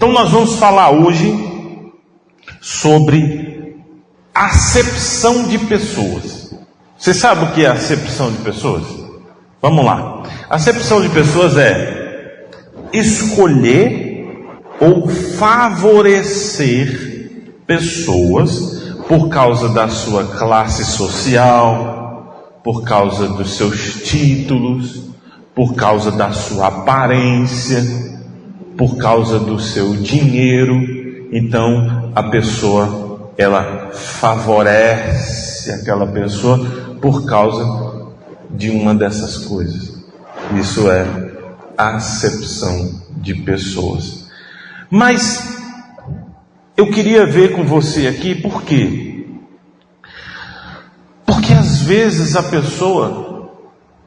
Então nós vamos falar hoje sobre acepção de pessoas. Você sabe o que é acepção de pessoas? Vamos lá. Acepção de pessoas é escolher ou favorecer pessoas por causa da sua classe social, por causa dos seus títulos, por causa da sua aparência, por causa do seu dinheiro. Então a pessoa, ela favorece aquela pessoa por causa de uma dessas coisas. Isso é acepção de pessoas. Mas eu queria ver com você aqui, por quê? Porque às vezes a pessoa,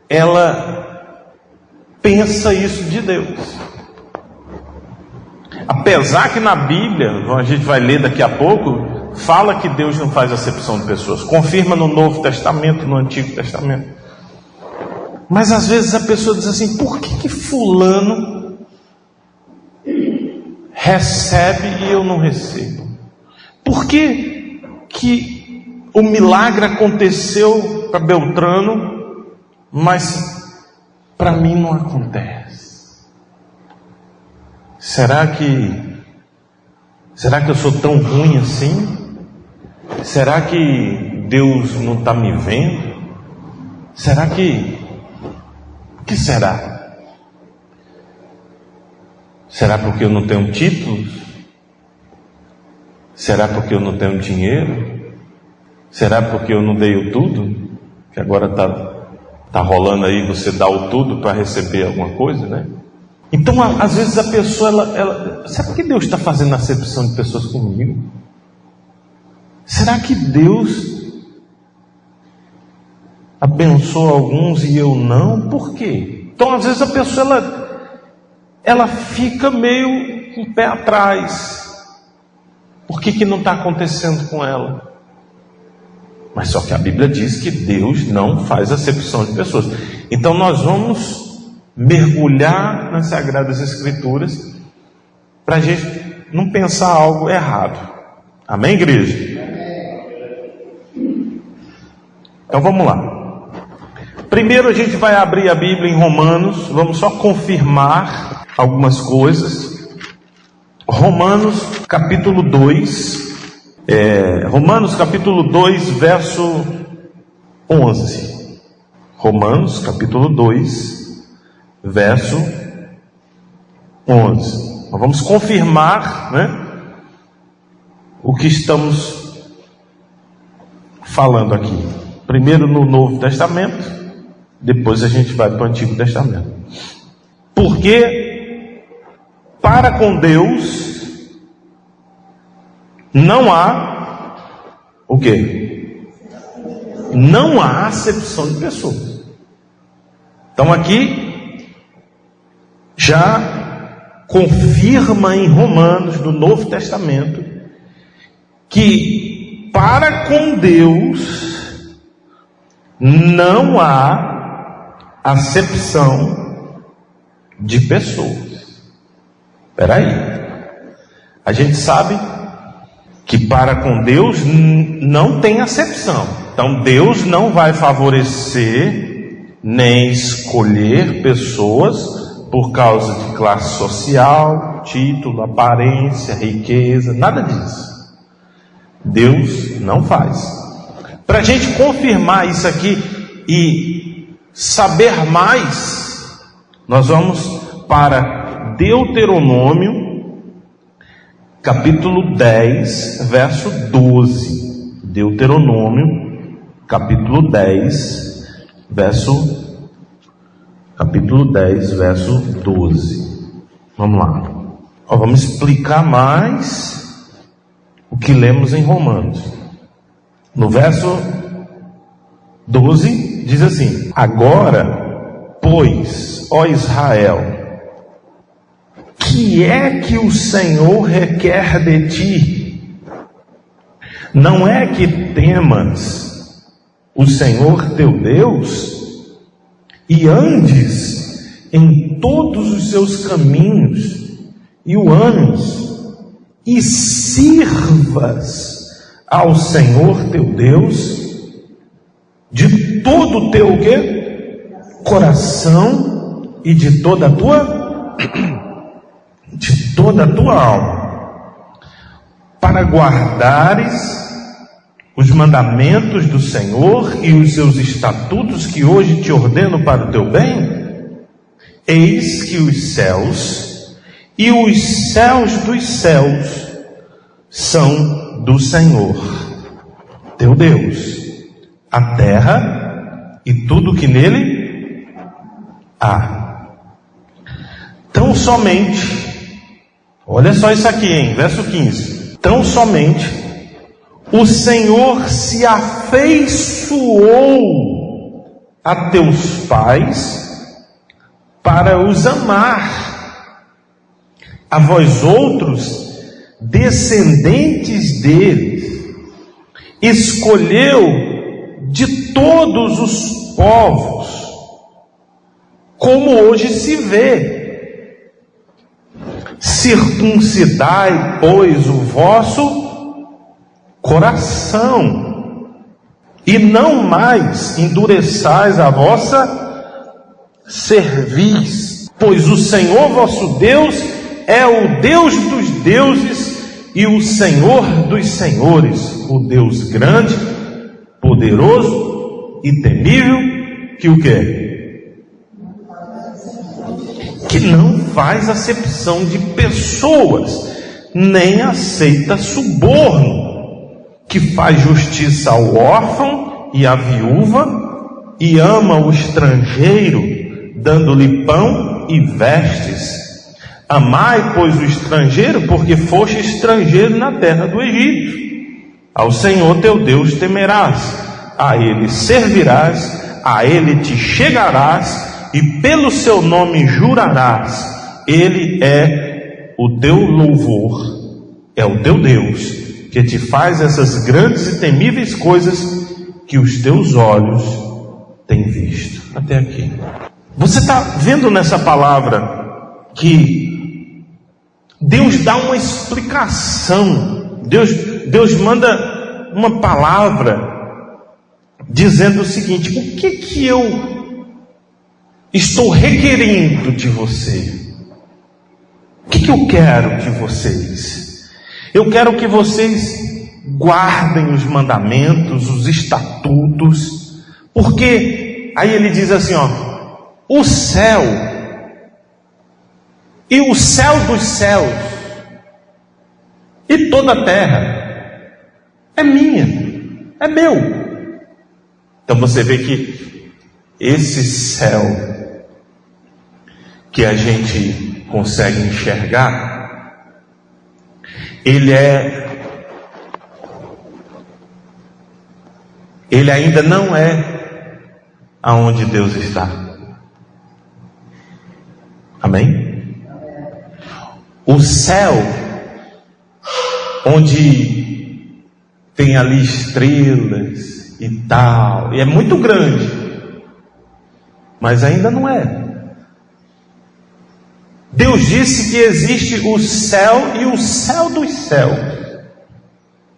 ela pensa isso de Deus. Apesar que na Bíblia, a gente vai ler daqui a pouco, fala que Deus não faz acepção de pessoas. Confirma no Novo Testamento, no Antigo Testamento. Mas às vezes a pessoa diz assim: por que fulano recebe e eu não recebo? Por que o milagre aconteceu para Beltrano, mas para mim não acontece? Será que eu sou tão ruim assim? Será que Deus não está me vendo? Será que... O que será? Será porque eu não tenho títulos? Será porque eu não tenho dinheiro? Será porque eu não dei o tudo? Que agora tá rolando aí, você dá o tudo para receber alguma coisa, né? Então, às vezes a pessoa, ela será que Deus está fazendo acepção de pessoas comigo? Será que Deus abençoa alguns e eu não? Por quê? Então, às vezes a pessoa, ela fica meio com o pé atrás. Por que não está acontecendo com ela? Mas só que a Bíblia diz que Deus não faz acepção de pessoas. Então nós vamos mergulhar nas Sagradas Escrituras para a gente não pensar algo errado. Amém, igreja? Então vamos lá. Primeiro a gente vai abrir a Bíblia em Romanos. Vamos só confirmar algumas coisas. Romanos capítulo 2. Romanos capítulo 2, verso 11. Romanos capítulo 2, verso 11. Nós vamos confirmar, né, o que estamos falando aqui. Primeiro no Novo Testamento, depois a gente vai para o Antigo Testamento. Porque para com Deus não há o quê? Não há acepção de pessoas. Então aqui já confirma em Romanos, do Novo Testamento, que para com Deus não há acepção de pessoas. Espera aí. A gente sabe que para com Deus não tem acepção. Então Deus não vai favorecer nem escolher pessoas por causa de classe social, título, aparência, riqueza, nada disso. Deus não faz. Para a gente confirmar isso aqui e saber mais, nós vamos para Deuteronômio, capítulo 10, verso 12. Deuteronômio, capítulo 10, capítulo 10, verso 12. Vamos lá. Vamos explicar mais o que lemos em Romanos. No verso 12, diz assim: agora, pois, ó Israel, que é que o Senhor requer de ti? Não é que temas o Senhor teu Deus e andes em todos os seus caminhos e o ames, e sirvas ao Senhor teu Deus de todo o teu o quê? Coração e de toda a tua alma, para guardares os mandamentos do Senhor e os seus estatutos que hoje te ordeno para o teu bem. Eis que os céus e os céus dos céus são do Senhor teu Deus, a terra e tudo que nele há. Tão somente, olha só isso aqui, verso 15. Tão somente o Senhor se afeiçoou a teus pais para os amar, a vós outros, descendentes deles, escolheu de todos os povos, como hoje se vê. Circuncidai, pois, o vosso coração, e não mais endureçais a vossa cerviz, pois o Senhor vosso Deus é o Deus dos deuses e o Senhor dos senhores, o Deus grande, poderoso e temível, que o quê? Que não faz acepção de pessoas, nem aceita suborno, que faz justiça ao órfão e à viúva, e ama o estrangeiro, dando-lhe pão e vestes. Amai, pois, o estrangeiro, porque foste estrangeiro na terra do Egito. Ao Senhor teu Deus temerás, a Ele servirás, a Ele te chegarás, e pelo seu nome jurarás. Ele é o teu louvor, é o teu Deus, que te faz essas grandes e temíveis coisas que os teus olhos têm visto. Até aqui. Você está vendo nessa palavra que Deus dá uma explicação. Deus manda uma palavra dizendo o seguinte: o que eu estou requerendo de você? O que eu quero de vocês? Eu quero que vocês guardem os mandamentos, os estatutos, porque aí ele diz assim, o céu e o céu dos céus e toda a terra é minha, é meu. Então você vê que esse céu que a gente consegue enxergar, ele ainda não é aonde Deus está. Amém? O céu, onde tem ali estrelas e tal, e é muito grande, mas ainda não é. Deus disse que existe o céu e o céu dos céus,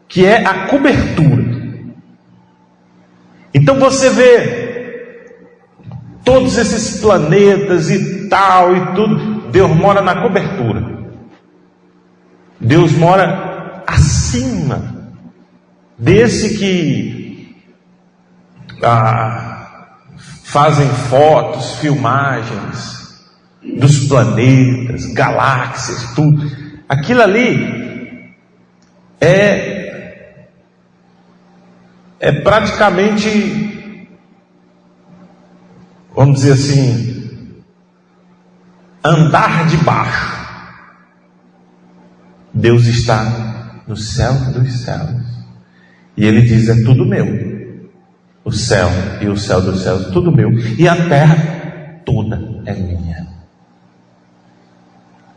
que é a cobertura. Então você vê todos esses planetas e tal e tudo, Deus mora na cobertura. Deus mora acima desse que fazem fotos, filmagens dos planetas, galáxias, tudo. Aquilo ali é praticamente, vamos dizer assim, andar de baixo. Deus está no céu dos céus, e Ele diz: é tudo meu. O céu e o céu dos céus, tudo meu, e a terra toda é minha.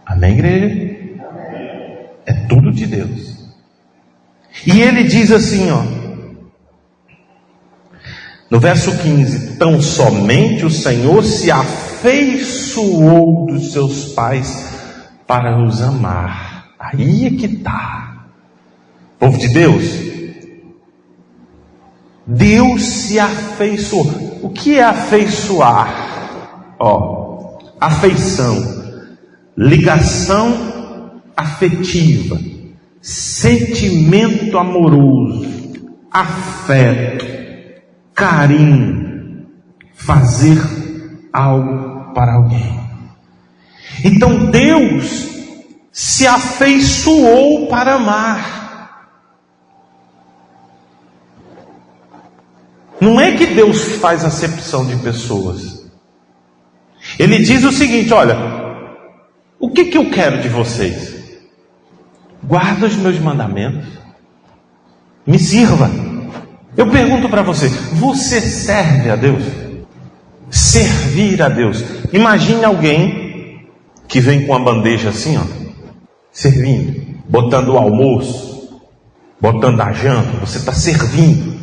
Amém, igreja? É tudo de Deus. E ele diz assim, no verso 15: tão somente o Senhor se afeiçoou dos seus pais para os amar. Aí é que está. Povo de Deus, Deus se afeiçoou. O que é afeiçoar? Afeição, ligação afetiva, sentimento amoroso, afeto, carinho, fazer algo para alguém. Então Deus se afeiçoou para amar. Não é que Deus faz acepção de pessoas. Ele diz o seguinte: olha, o que eu quero de vocês? Guarda os meus mandamentos, me sirva. Eu pergunto para você, você serve a Deus? Servir a Deus. Imagine alguém que vem com uma bandeja assim, servindo, botando o almoço, botando a janta. Você está servindo.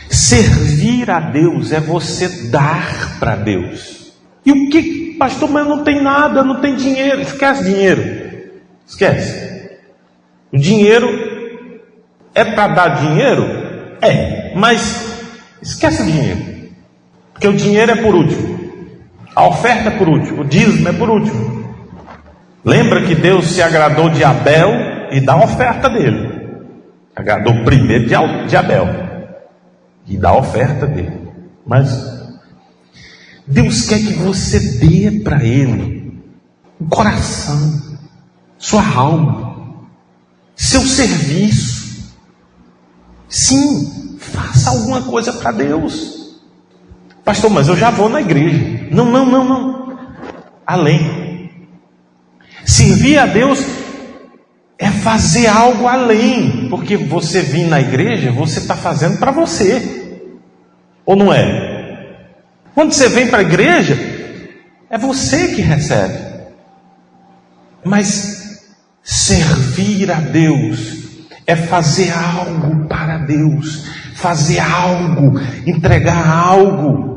Servir a Deus é você dar para Deus. E o que, pastor, mas não tem nada, não tem dinheiro. Esquece dinheiro. Esquece. O dinheiro é para dar dinheiro? É, mas esquece o dinheiro. Porque o dinheiro é por último. A oferta é por último. O dízimo é por último. Lembra que Deus se agradou de Abel e da oferta dele. Agradou primeiro de Abel e da oferta dele. Mas Deus quer que você dê para Ele o coração, sua alma, seu serviço. Sim, faça alguma coisa para Deus. Pastor, mas eu já vou na igreja. Não. Além. Servir a Deus é fazer algo além. Porque você vir na igreja, você está fazendo para você. Ou não é? Quando você vem para a igreja, é você que recebe. Mas servir a Deus é fazer algo para Deus, fazer algo, entregar algo.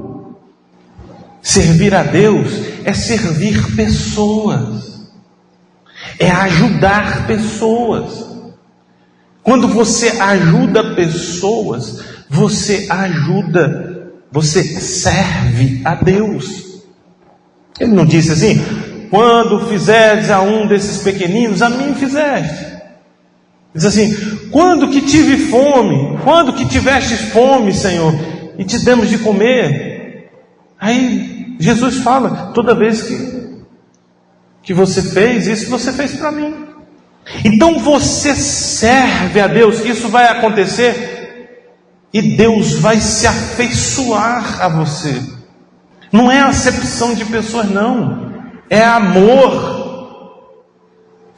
Servir a Deus é servir pessoas, é ajudar pessoas. Quando você ajuda pessoas, você serve a Deus. Ele não disse assim: quando fizeres a um desses pequeninos, a mim fizeste. Diz assim: quando que tive fome, quando que tiveste fome, Senhor, e te demos de comer. Aí Jesus fala: toda vez que você fez isso, você fez para mim. Então você serve a Deus. Isso vai acontecer e Deus vai se afeiçoar a você. Não é acepção de pessoas, não. É amor.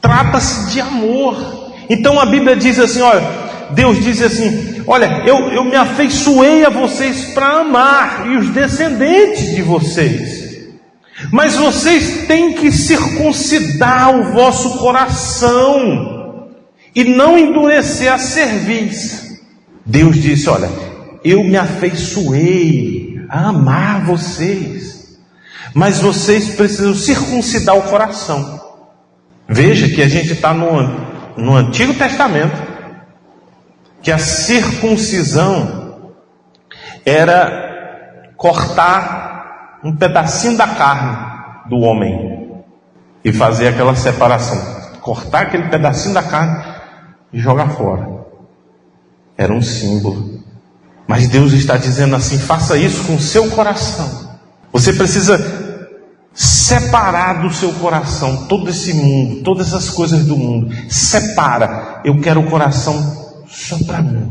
Trata-se de amor. Então a Bíblia diz assim, olha, Deus diz assim: olha, eu me afeiçoei a vocês para amar, e os descendentes de vocês. Mas vocês têm que circuncidar o vosso coração e não endurecer a cerviz. Deus disse: olha, eu me afeiçoei a amar vocês, mas vocês precisam circuncidar o coração. Veja que a gente está no Antigo Testamento, que a circuncisão era cortar um pedacinho da carne do homem e fazer aquela separação, cortar aquele pedacinho da carne e jogar fora. Era um símbolo. Mas Deus está dizendo assim: faça isso com o seu coração. Você precisa separar do seu coração todo esse mundo, todas essas coisas do mundo. Separa. Eu quero o coração só para mim.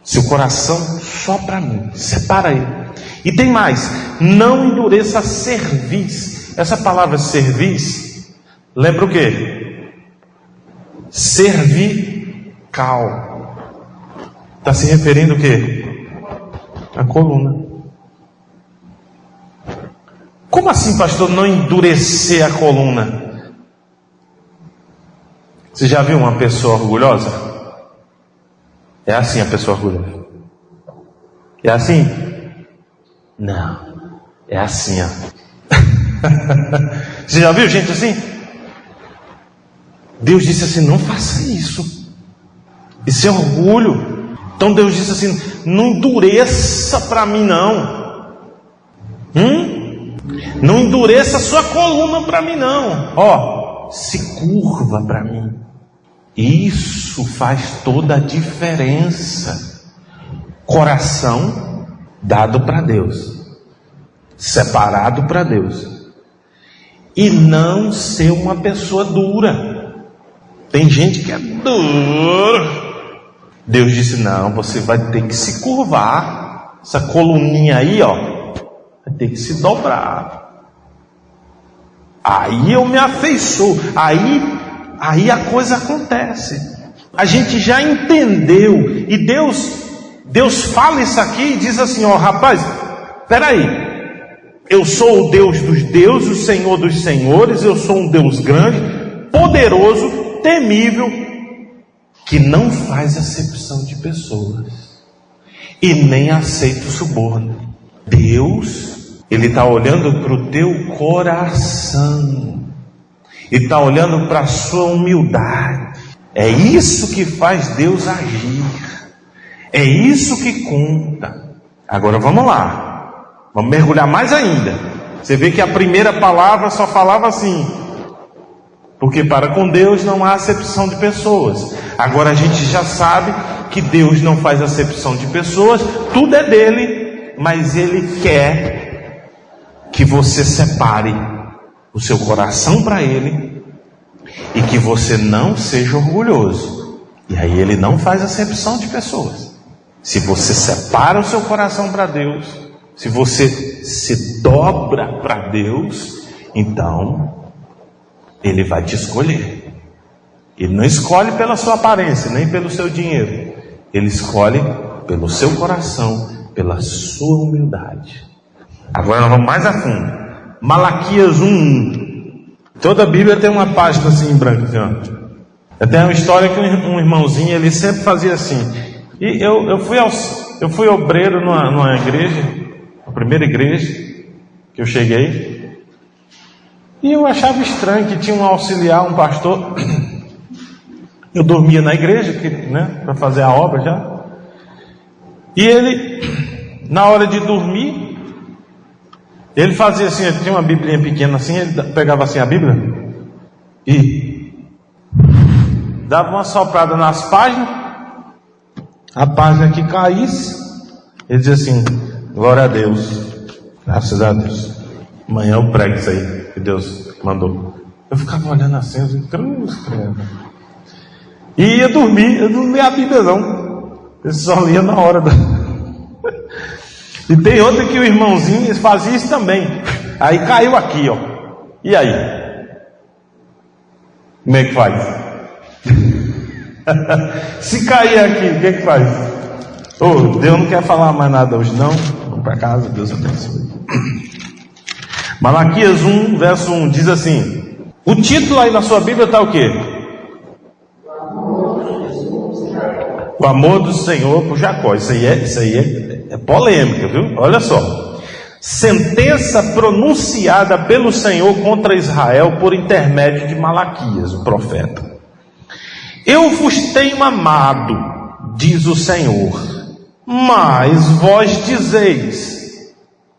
Seu coração só para mim. Separa ele. E tem mais: não endureça a cerviz. Essa palavra cerviz lembra o quê? Cervical. Está se referindo o quê? A coluna. Como assim, pastor, não endurecer a coluna? Você já viu uma pessoa orgulhosa? É assim a pessoa orgulhosa. É assim? Não. É assim, ó. Você já viu gente assim? Deus disse assim: não faça isso. Isso é orgulho. Então Deus disse assim: não endureça para mim não. Não endureça a sua coluna para mim não. Ó, se curva para mim. Isso faz toda a diferença. Coração dado para Deus, separado para Deus, e não ser uma pessoa dura. Tem gente que é dura. Deus disse: não, você vai ter que se curvar. Essa coluninha aí, ó, vai ter que se dobrar. Aí eu me afeiçoo. Aí a coisa acontece. A gente já entendeu. E Deus fala isso aqui e diz assim: ó, rapaz, peraí, eu sou o Deus dos deuses, o Senhor dos senhores, eu sou um Deus grande, poderoso, temível, que não faz acepção de pessoas e nem aceita o suborno. Deus, Ele está olhando para o teu coração, Ele está olhando para a sua humildade. É isso que faz Deus agir. É isso que conta. Agora vamos lá. Vamos mergulhar mais ainda. Você vê que a primeira palavra só falava assim: porque para com Deus não há acepção de pessoas. Agora a gente já sabe que Deus não faz acepção de pessoas. Tudo é dele, mas Ele quer que você separe o seu coração para Ele e que você não seja orgulhoso. E aí Ele não faz acepção de pessoas. Se você separa o seu coração para Deus, se você se dobra para Deus, então Ele vai te escolher. Ele não escolhe pela sua aparência, nem pelo seu dinheiro. Ele escolhe pelo seu coração, pela sua humildade. Agora nós vamos mais a fundo. Malaquias 1:1. Toda a Bíblia tem uma página assim em branco, assim, ó. Tem uma história que um irmãozinho, ele sempre fazia assim. E eu fui obreiro numa igreja, a primeira igreja que eu cheguei, e eu achava estranho que tinha um auxiliar, um pastor. Eu dormia na igreja, né, para fazer a obra já. E ele, na hora de dormir, ele fazia assim, ele tinha uma biblinha pequena assim, ele pegava assim a Bíblia e dava uma soprada nas páginas. A página que caísse, ele dizia assim: glória a Deus, graças a Deus, amanhã eu prego isso aí que Deus mandou. Eu ficava olhando assim, eu dizia: cruz, credo. E ia dormir, eu não lia a Bíblia não, eu só lia na hora da... E tem outra que o irmãozinho fazia isso também. Aí caiu aqui, ó. E aí? Como é que faz? Se cair aqui, o que faz? Deus não quer falar mais nada hoje não. Vamos para casa, Deus abençoe. Malaquias 1, verso 1 diz assim. O título aí na sua Bíblia está o quê? O amor do Senhor por Jacó. Isso aí é polêmica, viu? Olha só. Sentença pronunciada pelo Senhor contra Israel por intermédio de Malaquias, o profeta. Eu vos tenho amado, diz o Senhor, mas vós dizeis: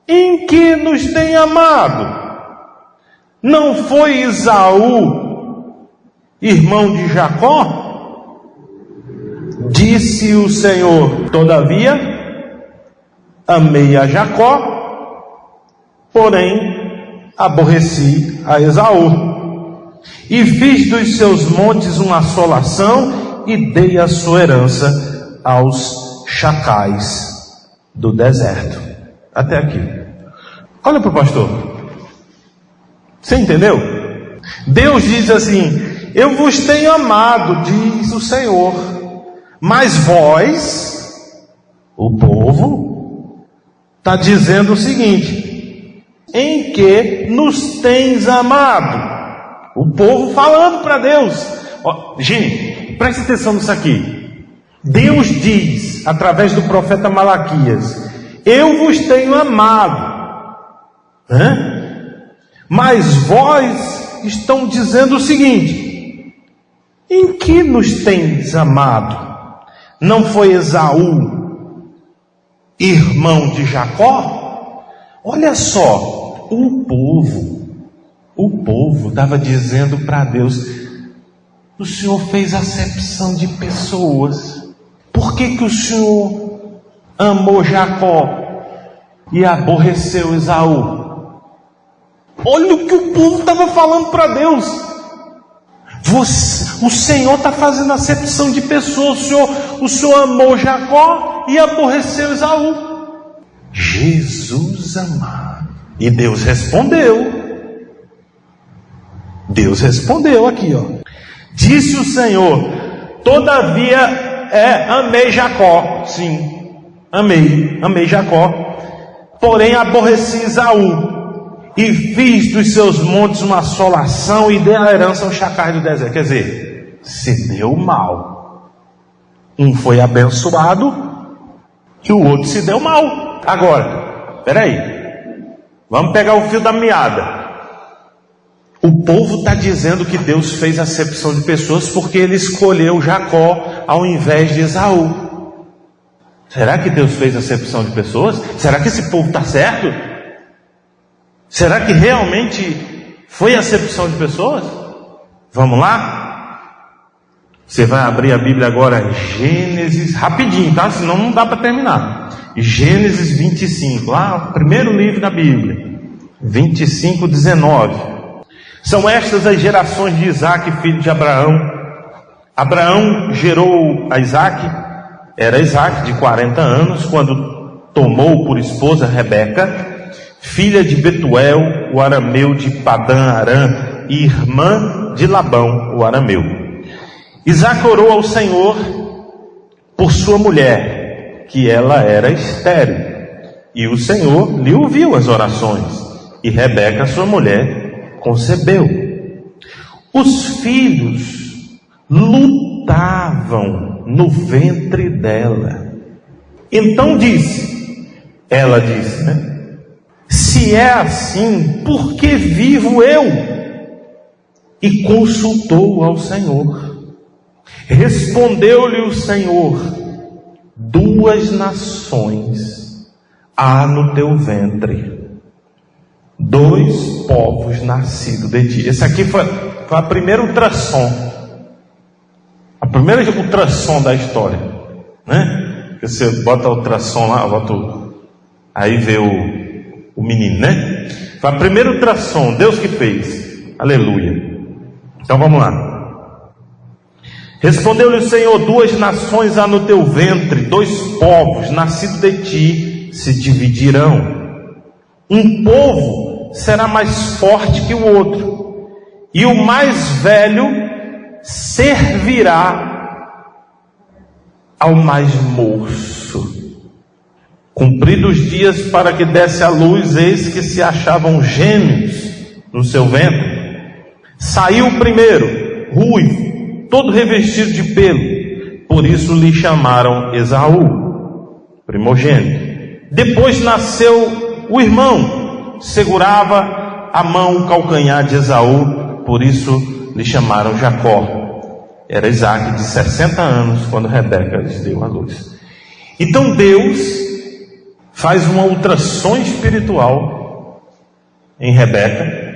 em que nos tem amado? Não foi Esaú, irmão de Jacó? Disse o Senhor: todavia, amei a Jacó, porém aborreci a Esaú. E fiz dos seus montes uma assolação e dei a sua herança aos chacais do deserto. Até aqui. Olha para o pastor. Você entendeu? Deus diz assim: eu vos tenho amado, diz o Senhor, mas vós, o povo, está dizendo o seguinte: em que nos tens amado? O povo falando para Deus. Gente, preste atenção nisso aqui. Deus diz, através do profeta Malaquias: eu vos tenho amado. Mas vós estão dizendo o seguinte: em que nos tens amado? Não foi Esaú, irmão de Jacó? Olha só, o povo estava dizendo para Deus: o Senhor fez acepção de pessoas. Por que o Senhor amou Jacó e aborreceu Esaú? Olha o que o povo estava falando para Deus. O Senhor está fazendo acepção de pessoas. O Senhor amou Jacó e aborreceu Esaú. Jesus amado. E Deus respondeu. Aqui, ó. Disse o Senhor: todavia amei Jacó. Sim, amei Jacó. Porém aborreci Esaú, e fiz dos seus montes uma assolação, e dei a herança aos chacais do deserto. Quer dizer, se deu mal. Um foi abençoado e o outro se deu mal. Agora, peraí, vamos pegar o fio da meada. O povo está dizendo que Deus fez acepção de pessoas porque ele escolheu Jacó ao invés de Esaú. Será que Deus fez acepção de pessoas? Será que esse povo está certo? Será que realmente foi acepção de pessoas? Vamos lá? Você vai abrir a Bíblia agora, Gênesis, rapidinho, tá? Senão não dá para terminar. Gênesis 25, lá, o primeiro livro da Bíblia. 25, 19. São estas as gerações de Isaque, filho de Abraão. Abraão gerou a Isaque. Era Isaque de 40 anos, quando tomou por esposa Rebeca, filha de Betuel, o arameu de Padã Arã, e irmã de Labão, o arameu. Isaque orou ao Senhor por sua mulher, que ela era estéril. E o Senhor lhe ouviu as orações, e Rebeca, sua mulher, concebeu. Os filhos lutavam no ventre dela. Então ela disse, né? Se é assim, por que vivo eu? E consultou ao Senhor. Respondeu-lhe o Senhor: 2 nações há no teu ventre, 2 povos nascidos de ti. Esse aqui foi a primeira ultrassom. A primeira ultrassom da história, né? Você bota a ultrassom lá, aí vê o menino, né? Foi a primeira ultrassom, Deus que fez. Aleluia. Então vamos lá. Respondeu-lhe o Senhor: 2 nações há no teu ventre, 2 povos nascidos de ti se dividirão. Um povo será mais forte que o outro, e o mais velho servirá ao mais moço. Cumpridos os dias para que desse à luz, eis que se achavam gêmeos no seu ventre. Saiu o primeiro, ruivo, todo revestido de pelo, por isso lhe chamaram Esaú, primogênito. Depois nasceu o irmão, segurava a mão o calcanhar de Esaú, por isso lhe chamaram Jacó. Era Isaque de 60 anos quando Rebeca lhes deu a luz. Então Deus faz uma ultrassom espiritual em Rebeca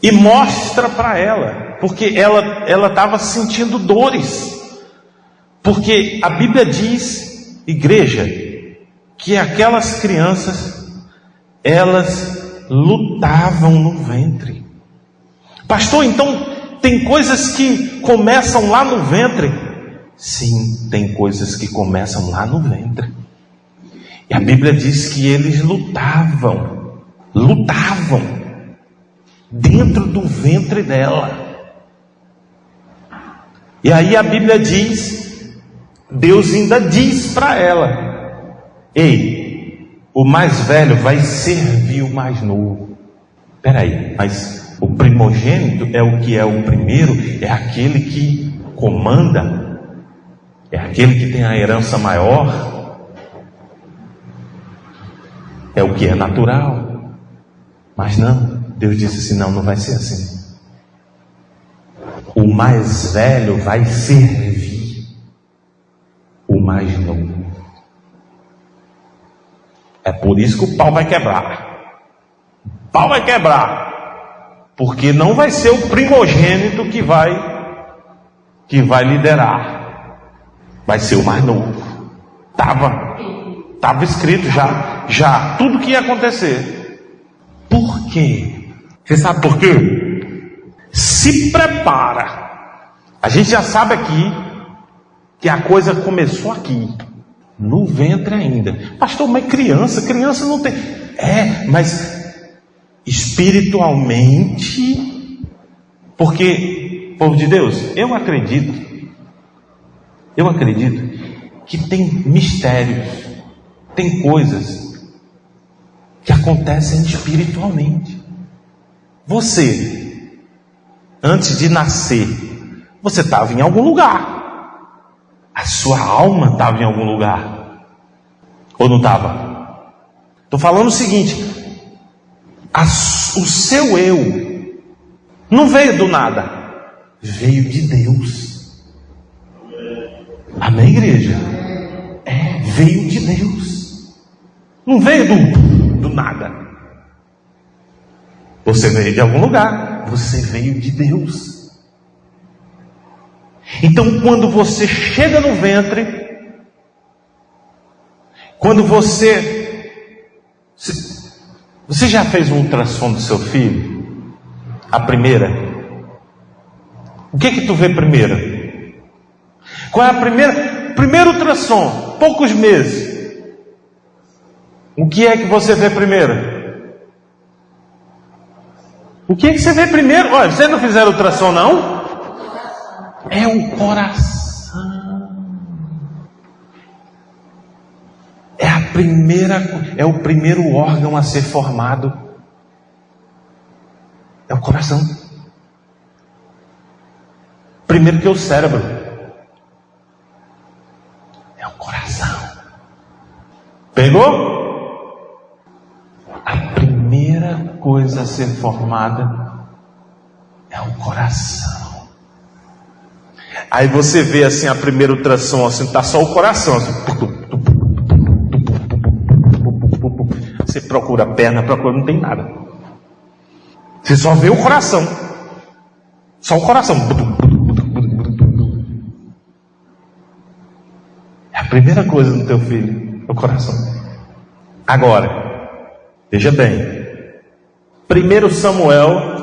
e mostra para ela, porque ela estava sentindo dores, porque a Bíblia diz, igreja, que aquelas crianças, elas lutavam no ventre. Pastor, então tem coisas que começam lá no ventre? Sim, tem coisas que começam lá no ventre. E a Bíblia diz que eles lutavam dentro do ventre dela. E aí a Bíblia diz, Deus ainda diz para ela: ei, o mais velho vai servir o mais novo. Peraí, mas o primogênito é o que é o primeiro? É aquele que comanda? É aquele que tem a herança maior? É o que é natural. Mas não, Deus disse assim: não vai ser assim. O mais velho vai servir o mais novo. É por isso que o pau vai quebrar. O pau vai quebrar. Porque não vai ser o primogênito que vai liderar. Vai ser o mais novo. Estava escrito já tudo que ia acontecer. Por quê? Você sabe por quê? Se prepara. A gente já sabe aqui que a coisa começou aqui, no ventre ainda. Pastor, mas criança não tem. Mas espiritualmente, porque, povo de Deus, eu acredito que tem mistérios, tem coisas que acontecem espiritualmente. Você, antes de nascer, você estava em algum lugar. A sua alma estava em algum lugar. Ou não estava? Estou falando o seguinte: o seu eu não veio do nada, veio de Deus. Amém, igreja? Veio de Deus. Não veio do nada. Você veio de algum lugar. Você veio de Deus. Então, quando você chega no ventre, quando você já fez um ultrassom do seu filho? A primeira? O que tu vê primeiro? Qual é a primeiro ultrassom? Poucos meses. O que é que você vê primeiro? O que é que você vê primeiro? Olha, vocês não fizeram ultrassom não? É o coração. É o primeiro órgão a ser formado. É o coração. Primeiro que o cérebro. É o coração. Pegou? A primeira coisa a ser formada é o coração. Aí você vê assim a primeira ultrassom, assim, tá só o coração, assim. Você procura a perna, não tem nada. Você só vê o coração. Só o coração. É a primeira coisa no teu filho, o coração. Agora, veja bem. 1 Samuel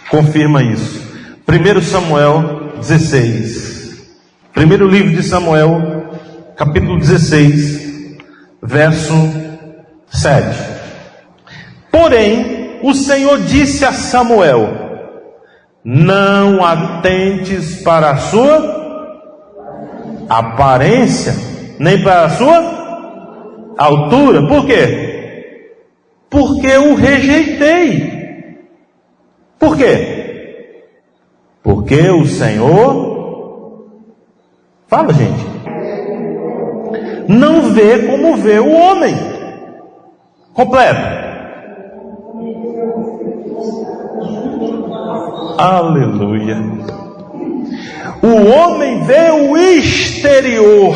confirma isso. 1 Samuel 16. Primeiro livro de Samuel, capítulo 16, verso 7. Porém, o Senhor disse a Samuel: não atentes para a sua aparência, nem para a sua altura. Por quê? Porque eu o rejeitei. Por quê? Porque o Senhor, fala gente, não vê como vê o homem. Completo. Aleluia. O homem vê o exterior,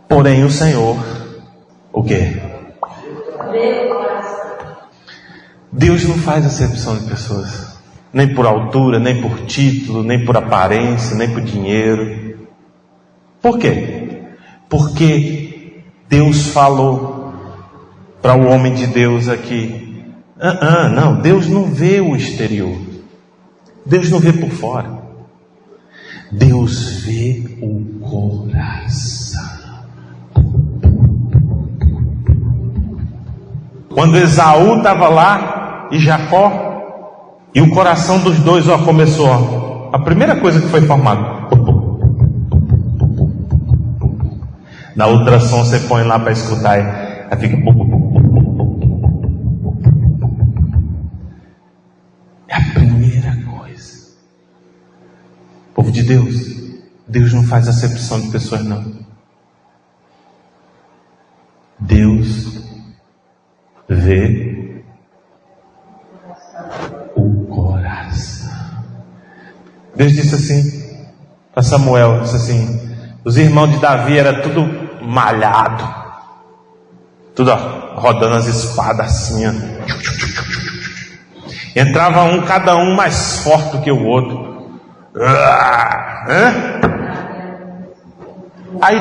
porém o Senhor, o quê? Deus não faz acepção de pessoas. Nem por altura, nem por título, nem por aparência, nem por dinheiro. Por quê? Porque Deus falou para o homem de Deus aqui: não, Deus não vê o exterior. Deus não vê por fora. Deus vê o coração. Quando Esaú estava lá e Jacó, e o coração dos dois começou. A primeira coisa que foi formada. Na ultrassom você põe lá para escutar. Aí fica. É a primeira coisa. Povo de Deus, Deus não faz acepção de pessoas não. Deus vê o coração. Deus disse assim para Samuel, disse assim, os irmãos de Davi era tudo malhado, tudo rodando as espadas assim, ó. Entrava um, cada um mais forte do que o outro. Aí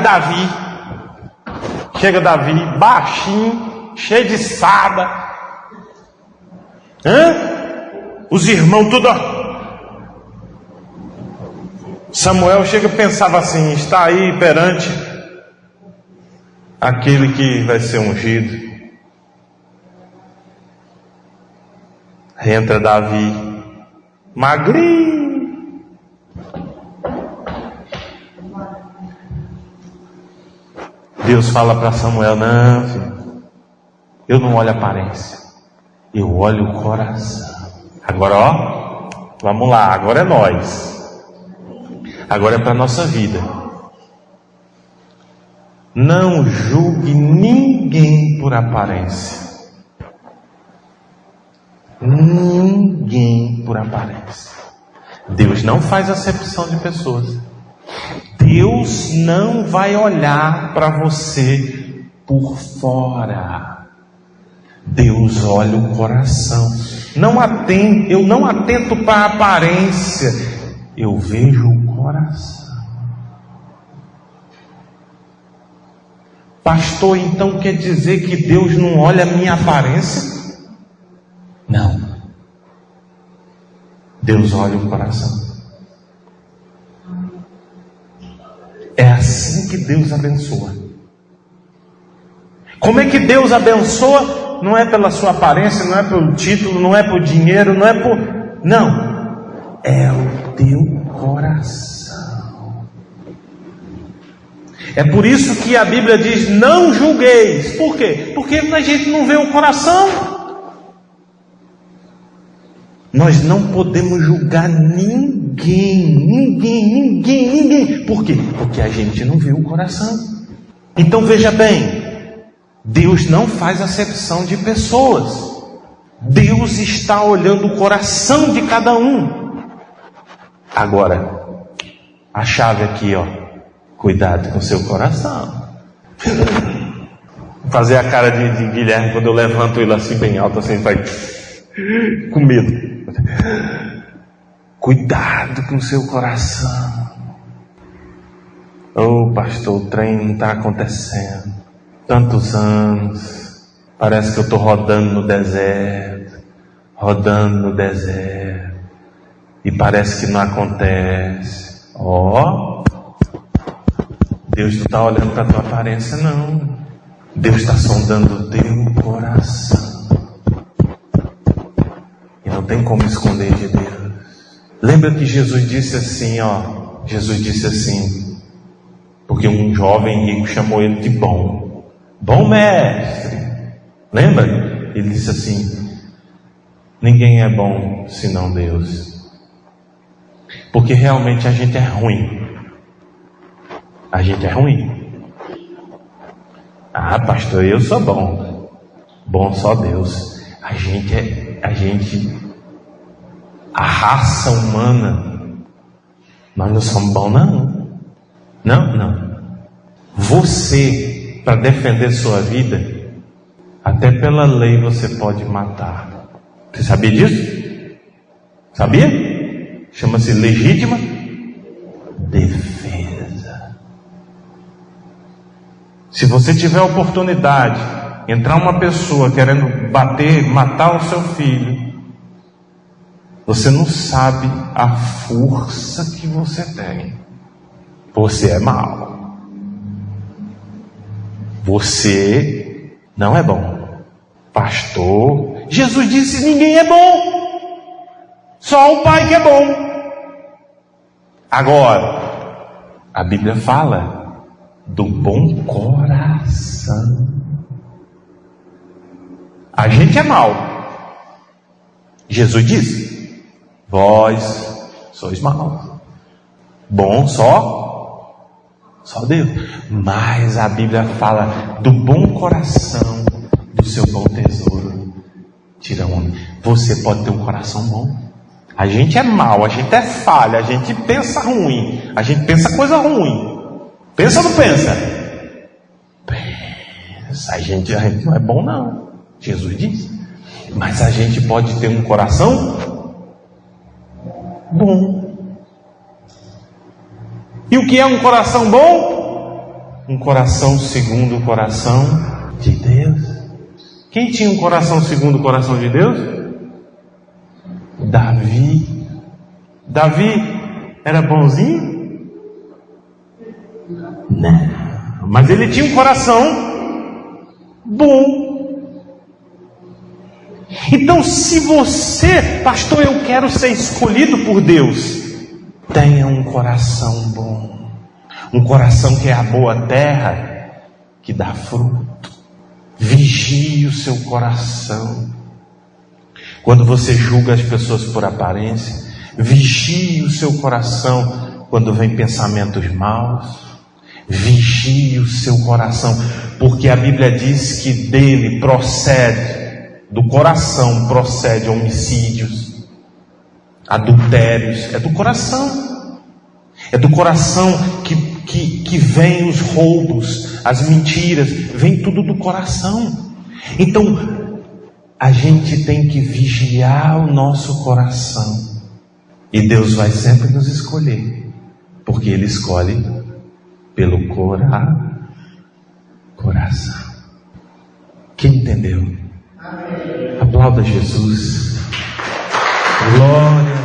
chega Davi, baixinho, cheio de espada. Os irmãos tudo. Samuel chega e pensava assim, está aí perante aquele que vai ser ungido. Aí entra Davi, magrinho. Deus fala para Samuel, não, filho, eu não olho a aparência, eu olho o coração. Agora, ó, vamos lá, agora é nós. Agora é para a nossa vida. Não julgue ninguém por aparência. Ninguém por aparência. Deus não faz acepção de pessoas. Deus não vai olhar para você por fora. Deus olha o coração. Eu não atento para a aparência, eu vejo o coração. Pastor, então quer dizer que Deus não olha a minha aparência? Não. Deus olha o coração. É assim que Deus abençoa. Como é que Deus abençoa? Não é pela sua aparência, não é pelo título, não é por dinheiro, não é por... Não. É o teu coração. É por isso que a Bíblia diz, não julgueis. Por quê? Porque a gente não vê o coração. Nós não podemos julgar ninguém. Por quê? Porque a gente não vê o coração. Então veja bem, Deus não faz acepção de pessoas. Deus está olhando o coração de cada um. Agora, a chave aqui, ó, cuidado com o seu coração. Vou fazer a cara de Guilherme quando eu levanto ele assim bem alto, assim, vai com medo. Cuidado com o seu coração. Pastor, o trem não está acontecendo. Tantos anos, parece que eu estou rodando no deserto, e parece que não acontece. Deus não está olhando para a tua aparência, não. Deus está sondando o teu coração. E não tem como esconder de Deus. Lembra que Jesus disse assim, Jesus disse assim, porque um jovem rico chamou ele de bom mestre. Lembra? Ele disse assim, ninguém é bom senão Deus. Porque realmente a gente é ruim. A gente é ruim. Pastor, eu sou bom. Bom só Deus. A raça humana, nós não somos bons, não. Você, para defender sua vida, até pela lei você pode matar. Você sabia disso? Sabia? Chama-se legítima defesa. Se você tiver a oportunidade, entrar uma pessoa querendo matar o seu filho, você não sabe a força que você tem. Você é mau. Você não é bom. Pastor, Jesus disse, ninguém é bom. Só o Pai que é bom. Agora, a Bíblia fala do bom coração. A gente é mau. Jesus disse, vós sois maus. Bom só Deus. Mas a Bíblia fala do bom coração, do seu bom tesouro tira onda. Você pode ter um coração bom. A gente é mau, a gente é falha, a gente pensa ruim, a gente pensa coisa ruim. Pensa ou não pensa? Pensa. A gente não é bom não, Jesus disse. Mas a gente pode ter um coração bom. E o que é um coração bom? Um coração segundo o coração de Deus. Quem tinha um coração segundo o coração de Deus? Davi. Davi era bonzinho? Não. Mas ele tinha um coração bom. Então, se você, pastor, eu quero ser escolhido por Deus, tenha um coração bom. Um coração que é a boa terra, que dá fruto. Vigie o seu coração. Quando você julga as pessoas por aparência, vigie o seu coração quando vem pensamentos maus. Vigie o seu coração, porque a Bíblia diz que dele procede, do coração procede homicídios, adultérios. É do coração. É do coração que vem os roubos, as mentiras, vem tudo do coração. Então, a gente tem que vigiar o nosso coração. E Deus vai sempre nos escolher, porque Ele escolhe pelo coração. Quem entendeu? Aplauda Jesus. Glória